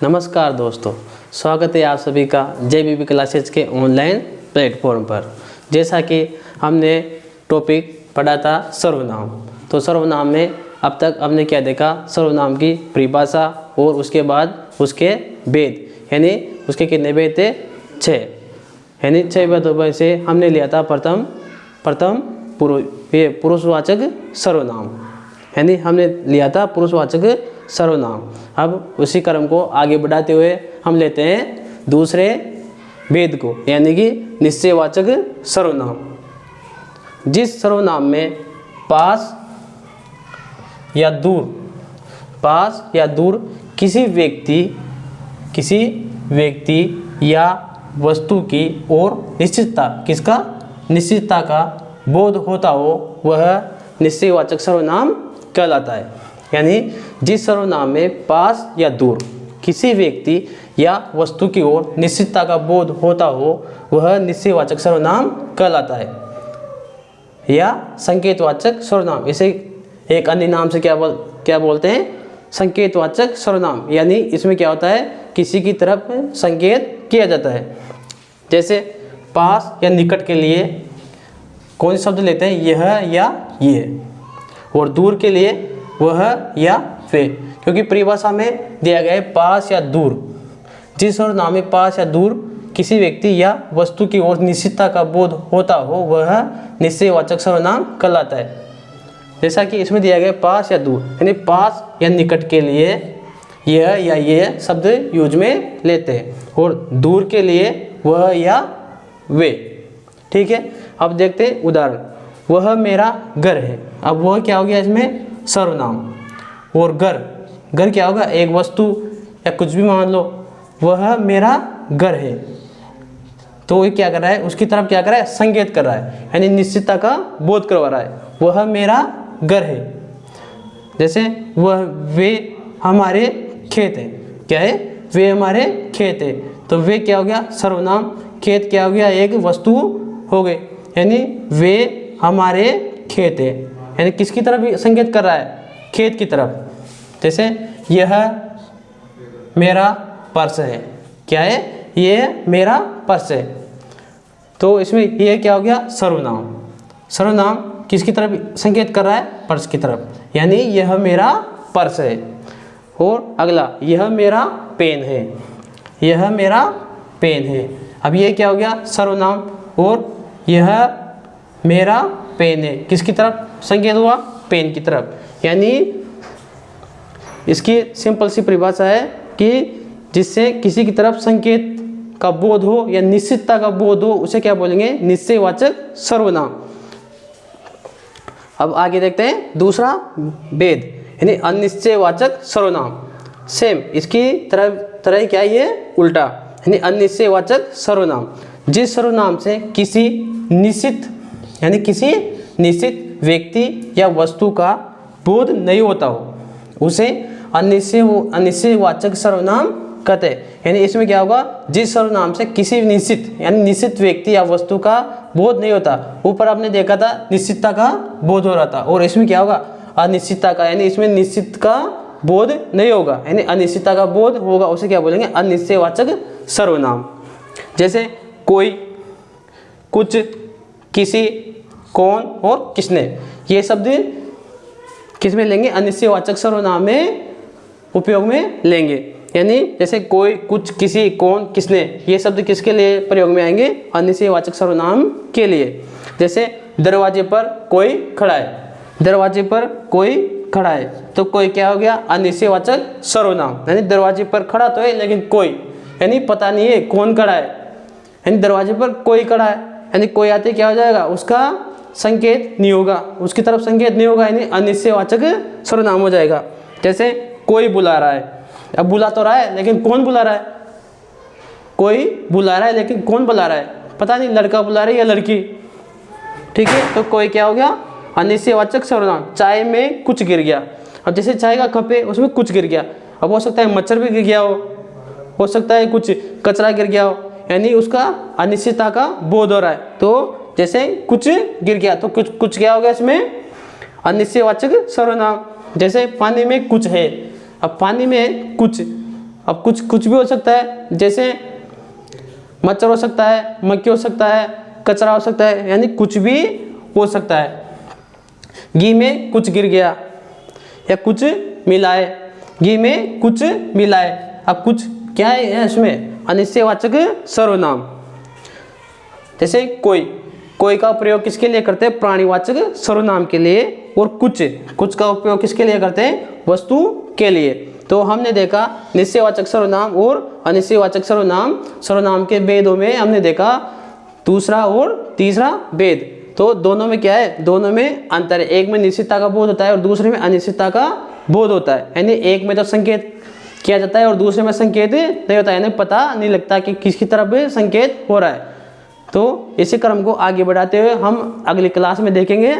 नमस्कार दोस्तों, स्वागत है आप सभी का JBB क्लासेज के ऑनलाइन प्लेटफॉर्म पर। जैसा कि हमने टॉपिक पढ़ा था सर्वनाम, तो सर्वनाम में अब तक हमने क्या देखा, सर्वनाम की परिभाषा और उसके बाद उसके भेद, यानी उसके कितने भेद थे, 6, यानी 6 भेदों में से हमने लिया था प्रथम पुरुषवाचक सर्वनाम, यानी हमने लिया था पुरुषवाचक सर्वनाम। अब उसी क्रम को आगे बढ़ाते हुए हम लेते हैं दूसरे भेद को, यानी कि निश्चयवाचक सर्वनाम। जिस सर्वनाम में पास या दूर किसी व्यक्ति या वस्तु की ओर निश्चितता का बोध होता हो, वह निश्चयवाचक सर्वनाम कहलाता है। यानी जिस सर्वनाम में पास या दूर किसी व्यक्ति या वस्तु की ओर निश्चितता का बोध होता हो, वह निश्चयवाचक सर्वनाम कहलाता है या संकेतवाचक सर्वनाम। इसे एक अन्य नाम से क्या बोलते हैं, संकेतवाचक सर्वनाम। यानी इसमें क्या होता है, किसी की तरफ संकेत किया जाता है। जैसे पास या निकट के लिए कौन से शब्द लेते हैं, यह या ये, और दूर के लिए वह या वे, क्योंकि परिभाषा में दिया गया है पास या दूर। जिस सर्वनाम में पास या दूर किसी व्यक्ति या वस्तु की ओर निश्चितता का बोध होता हो, वह निश्चयवाचक सर्वनाम कहलाता है। जैसा कि इसमें दिया गया पास या दूर, यानी पास या निकट के लिए यह या ये शब्द यूज में लेते हैं, और दूर के लिए वह या वे। ठीक है, अब देखते हैं उदाहरण। वह मेरा घर है। अब वह क्या हो गया इसमें, सर्वनाम, और घर क्या होगा, एक वस्तु या कुछ भी मान लो। वह मेरा घर है, तो ये क्या कर रहा है, उसकी तरफ क्या कर रहा है, संकेत कर रहा है, यानी निश्चितता का बोध करवा रहा है। वह मेरा घर है। जैसे वे हमारे खेत है, क्या है, वे हमारे खेत है, तो वे क्या हो गया, सर्वनाम, खेत क्या हो गया, एक वस्तु हो गई, यानी वे हमारे खेत है, यानी किसकी तरफ संकेत कर रहा है, खेत की तरफ। जैसे यह मेरा पर्स है, क्या है, ये मेरा पर्स है, तो इसमें यह क्या हो गया, सर्वनाम किसकी तरफ संकेत कर रहा है, पर्स की तरफ, यानी यह मेरा पर्स है। और अगला, यह मेरा पेन है, यह मेरा पेन है। अब ये क्या हो गया, सर्वनाम, और यह मेरा पेन है, किसकी तरफ संकेत हुआ, पेन की तरफ। यानी इसकी सिंपल सी परिभाषा है कि जिससे किसी की तरफ संकेत का बोध हो या निश्चितता का बोध हो, उसे क्या बोलेंगे, निश्चयवाचक सर्वनाम। अब आगे देखते हैं दूसरा भेद, यानी अनिश्चयवाचक सर्वनाम। सेम इसकी तरह क्या है, ये उल्टा, यानी अनिश्चयवाचक सर्वनाम। जिस सर्वनाम से किसी निश्चित व्यक्ति या वस्तु का बोध नहीं होता हो, उसे अनिश्चयवाचक सर्वनाम कहते हैं। यानी इसमें क्या होगा, जिस सर्वनाम से किसी निश्चित व्यक्ति या वस्तु का बोध नहीं होता। ऊपर आपने देखा था निश्चितता का बोध हो रहा था, और इसमें क्या होगा, अनिश्चितता का, यानी इसमें निश्चित का बोध नहीं होगा, यानी अनिश्चितता का बोध होगा, उसे क्या बोलेंगे, अनिश्चयवाचक सर्वनाम। जैसे कोई, कुछ, किसी, कौन और किसने, ये शब्द किस में लेंगे, अनिश्चयवाचक सर्वनाम में उपयोग में लेंगे। यानी जैसे कोई, कुछ, किसी, कौन, किसने, ये शब्द किसके लिए प्रयोग में आएंगे, अनिश्चयवाचक सर्वनाम के लिए। जैसे दरवाजे पर कोई खड़ा है, दरवाजे पर कोई खड़ा है, तो कोई क्या हो गया, अनिश्चयवाचक सर्वनाम, यानी दरवाजे पर खड़ा तो है लेकिन कोई, यानी पता नहीं है कौन खड़ा है, यानी दरवाजे पर कोई खड़ा है, यानी कोई आते क्या हो जाएगा, उसका संकेत नहीं होगा, उसकी तरफ संकेत नहीं होगा, यानी अनिश्चयवाचक सर्वनाम हो जाएगा। जैसे कोई बुला रहा है, अब बुला तो रहा है लेकिन कौन बुला रहा है, कोई बुला रहा है लेकिन कौन बुला रहा है, पता नहीं, लड़का बुला रहा है या लड़की। ठीक है, तो कोई क्या हो गया, अनिश्चयवाचक सर्वनाम। चाय में कुछ गिर गया, अब जैसे चाय का कप है उसमें कुछ गिर गया, अब हो सकता है मच्छर भी गिर गया हो सकता है कुछ कचरा गिर गया हो, यानी उसका अनिश्चितता का बोध हो रहा है। तो जैसे कुछ गिर गया, तो कुछ क्या हो गया इसमें, अनिश्चयवाचक सर्वनाम। जैसे पानी में कुछ है, अब पानी में कुछ, अब कुछ भी हो सकता है, जैसे मच्छर हो सकता है, मक्खी हो सकता है, कचरा हो सकता है, यानी कुछ भी हो सकता है। घी में कुछ गिर गया या कुछ मिलाए, घी में कुछ मिलाए। अब कुछ क्या है इसमें? अनिश्चयवाचक सर्वनाम। जैसे कोई का प्रयोग किसके लिए करते हैं? प्राणीवाचक सर्वनाम के लिए। और कुछ का उपयोग किसके लिए करते हैं? वस्तु के लिए। तो हमने देखा निश्चयवाचक सर्वनाम और अनिश्चयवाचक सर्वनाम के भेदों में हमने देखा दूसरा और तीसरा भेद। तो दोनों में क्या है? दोनों में अंतर है। एक में निश्चितता का बोध होता है और दूसरे में अनिश्चितता का बोध होता है। यानी एक में तो संकेत किया जाता है और दूसरे में संकेत नहीं होता है, यानी पता नहीं लगता कि किसकी तरफ संकेत हो रहा है। तो इसी क्रम को आगे बढ़ाते हुए हम अगली क्लास में देखेंगे।